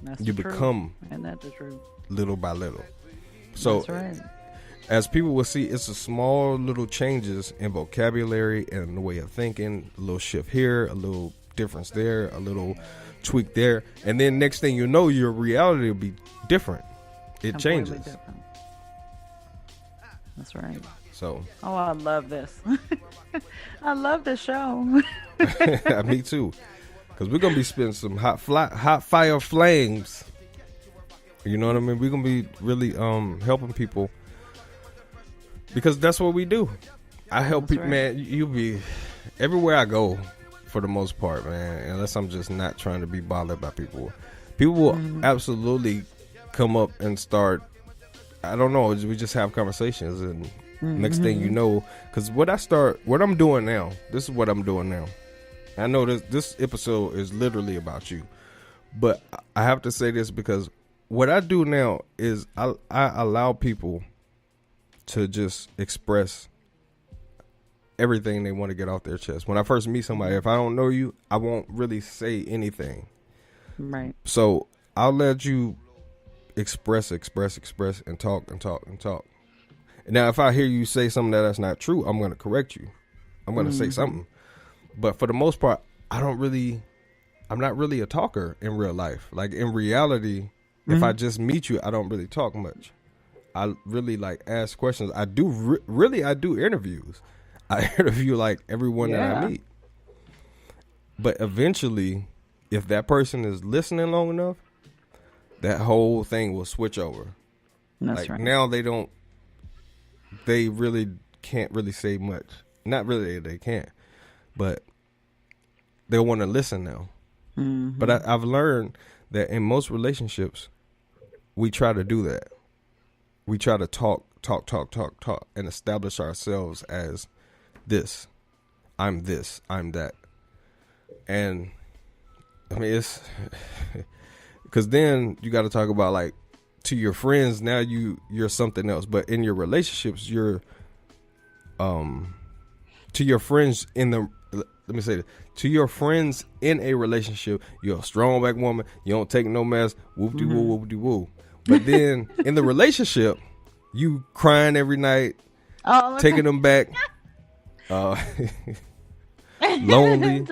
That's You become and that's the truth. little by little. So That's right. as people will see, it's a small little changes in vocabulary and the way of thinking, a little shift here, a little difference there, a little tweak there, and then next thing you know, your reality will be different. It Completely changes. different. That's right. So Oh, I love this. I love this show. me too, because we're gonna be spitting some hot fire flames. You know what I mean? We're gonna be really helping people, because that's what we do. I help That's people, right. man. You be everywhere I go, for the most part, man. Unless I'm just not trying to be bothered by people. People will absolutely come up and start. I don't know. We just have conversations, and next thing you know, because what I'm doing now. This is what I'm doing now. I know this episode is literally about you, but I have to say this because what I do now is I allow people to just express everything they want to get off their chest. When I first meet somebody, if I don't know you, I won't really say anything. Right. So I'll let you express, and talk. And now, if I hear you say something that's not true, I'm going to correct you. I'm going to say something. But for the most part, I'm not really a talker in real life. Like in reality, if I just meet you, I don't really talk much. I really like ask questions. I do I do interviews. I interview like everyone that I meet. But eventually, if that person is listening long enough, that whole thing will switch over. That's like right. now they really can't really say much. Not really, they can't. But they'll want to listen now. But I've learned that in most relationships, we try to do that. We try to talk, and establish ourselves as this. I'm this. I'm that. And I mean, it's because then you got to talk about like to your friends. Now you're something else. But in your relationships, you're to your friends in the. Let me say this. To your friends in a relationship, you're a strong black woman. You don't take no mess. Whoop-de-woo, whoop-de-woo. But then in the relationship, you crying every night, taking them back, lonely,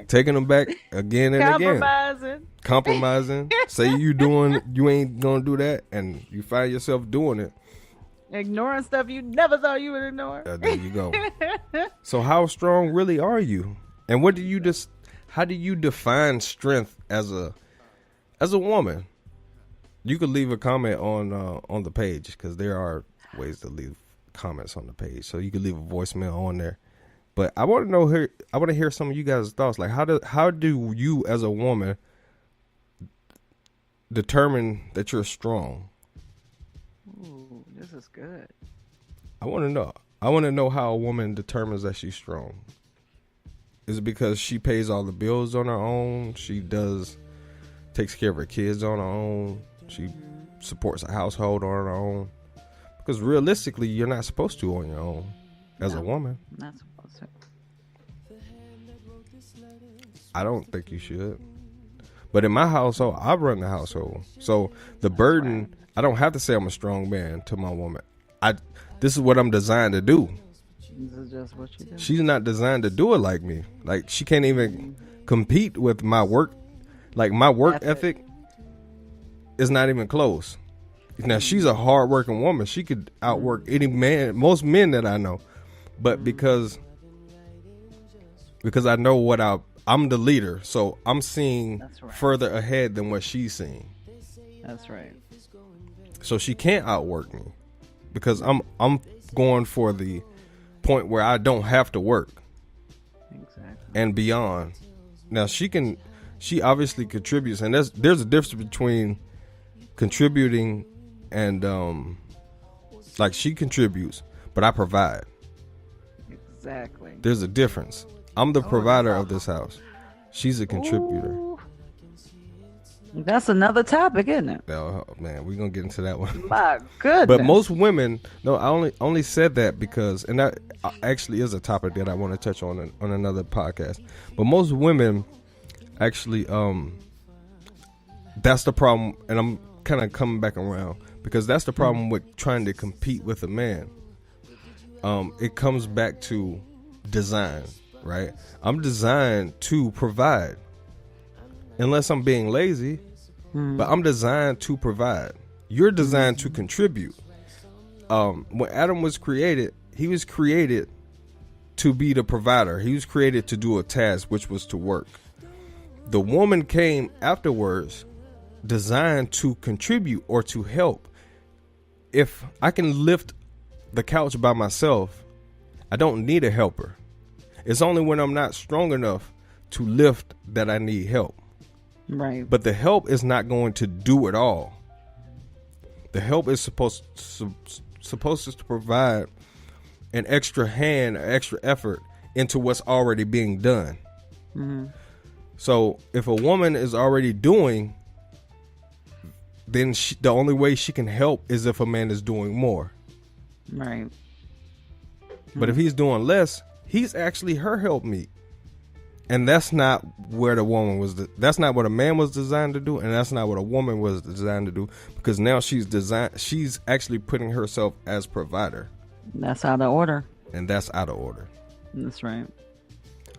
taking them back again and again, compromising. Say you ain't gonna do that, and you find yourself doing it. Ignoring stuff you never thought you would ignore. There you go. So how strong really are you? And what do you how do you define strength as a woman? You could leave a comment on the page, because there are ways to leave comments on the page. So you could leave a voicemail on there. But I want to hear some of you guys' thoughts. Like how do you as a woman determine that you're strong? Ooh, this is good. I want to know. I want to know how a woman determines that she's strong. Is it because she pays all the bills on her own? She takes care of her kids on her own. She supports a household on her own. Because realistically, you're not supposed to on your own as a woman. Not supposed to. I don't think you should. But in my household, I run the household. So the burden, I don't have to say I'm a strong man to my woman. This is what I'm designed to do. This is just what you do. She's not designed to do it like me. Like she can't even compete with my work. Like my work ethic is not even close. Now she's a hard-working woman. She could outwork any man, most men that I know. But because I know what I'm the leader, so I'm seeing further ahead than what she's seeing. That's right. So she can't outwork me because I'm going for the point where I don't have to work. Exactly. And beyond. Now she obviously contributes, and there's a difference between contributing and like she contributes, but I provide. Exactly. There's a difference. I'm the provider of this house. She's a contributor. Ooh. That's another topic, isn't it? Oh man, we're gonna get into that one. My But most goodness. women, no, I only said that because, and that actually is a topic that I want to touch on another podcast. But most women actually, that's the problem, and I'm kind of coming back around because that's the problem with trying to compete with a man. It comes back to design, right? I'm designed to provide, unless I'm being lazy, but I'm designed to provide. You're designed to contribute. When Adam was created, he was created to be the provider. He was created to do a task, which was to work. The woman came afterwards, designed to contribute or to help. If I can lift the couch by myself, I don't need a helper. It's only when I'm not strong enough to lift that I need help. Right. But the help is not going to do it all. The help is supposed to provide an extra hand, an extra effort into what's already being done. So if a woman is already doing, then the only way she can help is if a man is doing more. Right. But if he's doing less, he's actually her helpmeet. And that's not where the woman was. That's not what a man was designed to do, and that's not what a woman was designed to do. Because now she's actually putting herself as provider, That's out of order. and that's out of order. That's right.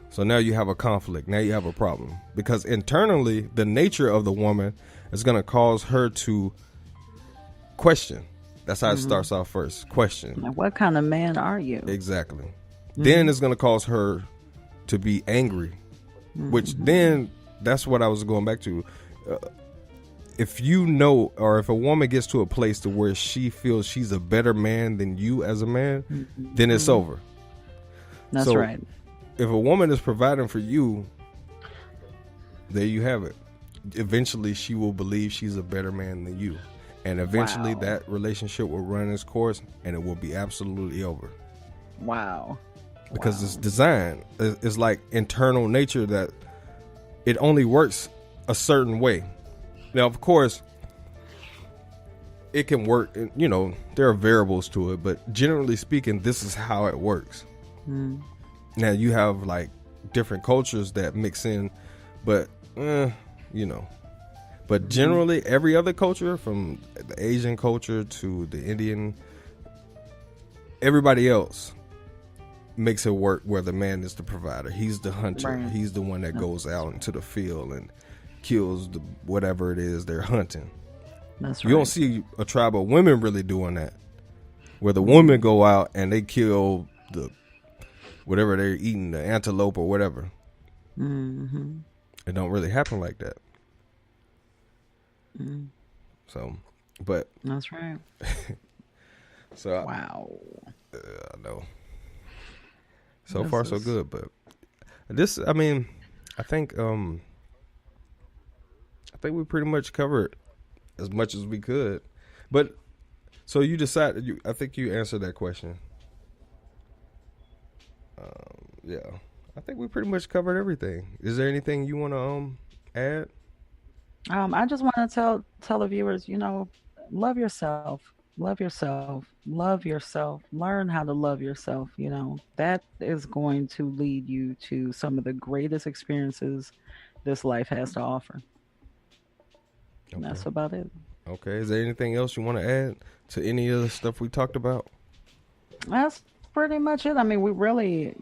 So now you have a conflict. Now you have a problem because internally, the nature of the woman is going to cause her to question. That's how it starts off first. Question. Like, what kind of man are you? Exactly. Then it's going to cause her to be angry, which then that's what I was going back to. If you know, or if a woman gets to a place to where she feels she's a better man than you as a man, then it's over. That's So, right. If a woman is providing for you, there you have it. Eventually she will believe she's a better man than you, and eventually Wow. that relationship will run its course and it will be absolutely over. Wow. Because Wow. it's designed. It's like internal nature that it only works a certain way. Now, of course, it can work. You know, there are variables to it, but generally speaking, this is how it works. Now, you have like different cultures that mix in, but you know. But generally, every other culture, from the Asian culture to the Indian, everybody else makes it work where the man is the provider. He's the hunter. Right. He's the one that goes out into the field and kills whatever it is they're hunting. That's right. You don't see a tribe of women really doing that, where the women go out and they kill whatever they're eating, the antelope or whatever. It don't really happen like that. So, but That's right. so Wow. I know. So This far so is- good, but this, I mean, I think we pretty much covered as much as we could. But so you decided, I think you answered that question. Yeah, I think we pretty much covered everything. Is there anything you want to add? I just want to tell the viewers, love yourself, love yourself, love yourself, learn how to love yourself. That is going to lead you to some of the greatest experiences this life has to offer. And that's about it. Okay. Is there anything else you want to add to any of the stuff we talked about? That's pretty much it. I mean, we really,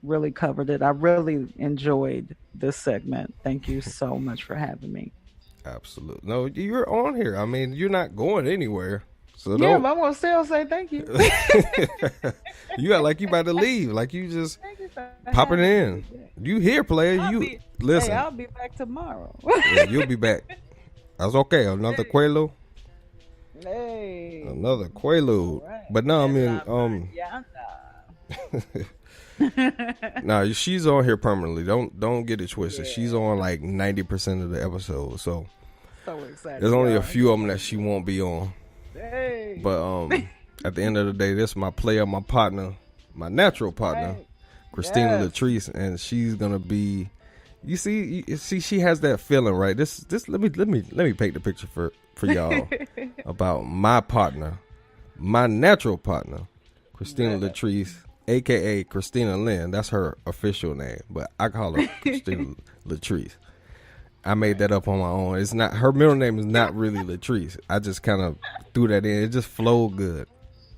really covered it. I really enjoyed this segment. Thank you so much for having me. Absolutely. No, you're on here. I mean, you're not going anywhere. So Yeah, don't. but I'm gonna still say thank you. You got like you about to leave. Like you just Thank you for popping having me. in. You here, player. Listen. Hey, I'll be back tomorrow. Yeah, you'll be back. That's okay. Another Quaalude. Hey. Another Quaalude. All right. But no, I mean, nah, she's on here permanently. Don't get it twisted. She's on like 90% of the episodes. So So excited. there's only a y'all. few of them that she won't be on. Hey. But at the end of the day, this is my player, my partner, my natural partner, Right. Christina Yes. Latrice, and she's gonna be You see, she has that feeling, right? This. Let me paint the picture for y'all about my partner, my natural partner, Christina Latrice, aka Christina Lynn. That's her official name, but I call her Christina Latrice. I made that up on my own. It's not her middle name is not really Latrice. I just kind of threw that in. It just flowed good.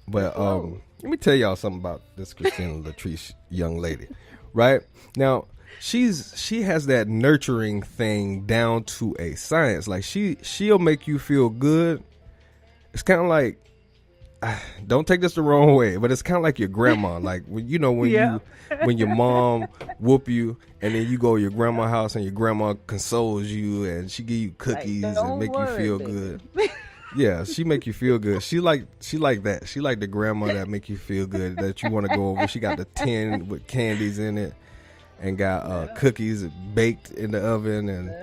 But let me tell y'all something about this Christina Latrice young lady, right? Now. She has that nurturing thing down to a science. Like she'll make you feel good. It's kind of like, don't take this the wrong way, but it's kind of like your grandma. Like when when your mom whoop you, and then you go to your grandma's house and your grandma consoles you and she give you cookies and make you feel good. Yeah, she make you feel good. She like that. She like the grandma that make you feel good, that you want to go over. She got the tin with candies in it. And got cookies baked in the oven, and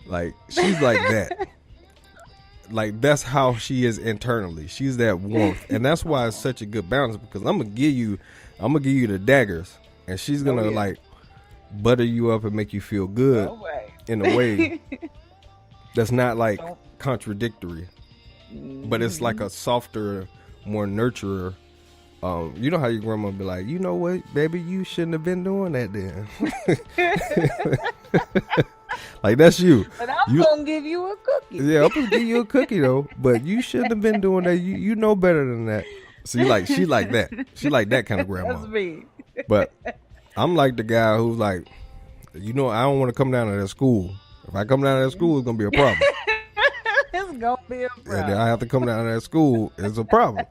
like she's like that. Like that's how she is internally. She's that warmth, and that's why it's such a good balance. Because I'm gonna give you the daggers, and she's gonna like butter you up and make you feel good in a way that's not like contradictory, but it's like a softer, more nurturer. You know how your grandma be like, you know what, baby, you shouldn't have been doing that then. Like that's you. But I'm gonna give you a cookie. Yeah, I'm gonna give you a cookie though. But you shouldn't have been doing that. You know better than that. So she like that. She like that kind of grandma. That's me. But I'm like the guy who's like, I don't want to come down to that school. If I come down to that school, it's gonna be a problem. It's gonna be a problem. And then I have to come down to that school. It's a problem.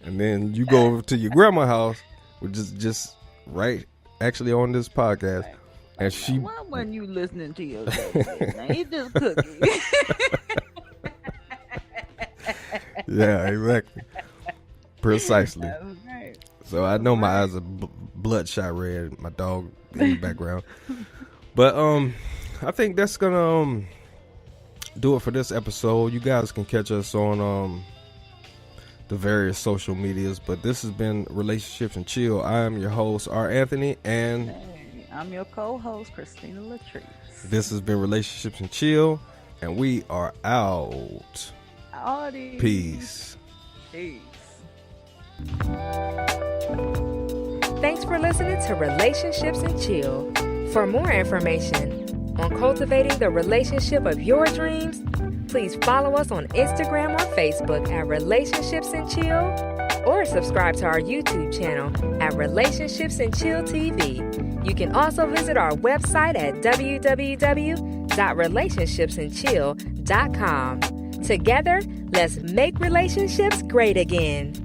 And then you go over to your grandma's house, which is just right, actually on this podcast, and she. Why wasn't you listening to your daddy? Now he just cookie. Yeah, exactly, precisely. Right. So I know my eyes are bloodshot red. My dog in the background, but I think that's gonna do it for this episode. You guys can catch us on the various social medias, but this has been Relationships and Chill. I am your host, R. Anthony, and I'm your co-host, Christina Latrice. This has been Relationships and Chill, and we are out. Audie. Peace. Thanks for listening to Relationships and Chill. For more information on cultivating the relationship of your dreams, please follow us on Instagram or Facebook at Relationships and Chill, or subscribe to our YouTube channel at Relationships and Chill TV. You can also visit our website at www.relationshipsandchill.com. Together, let's make relationships great again.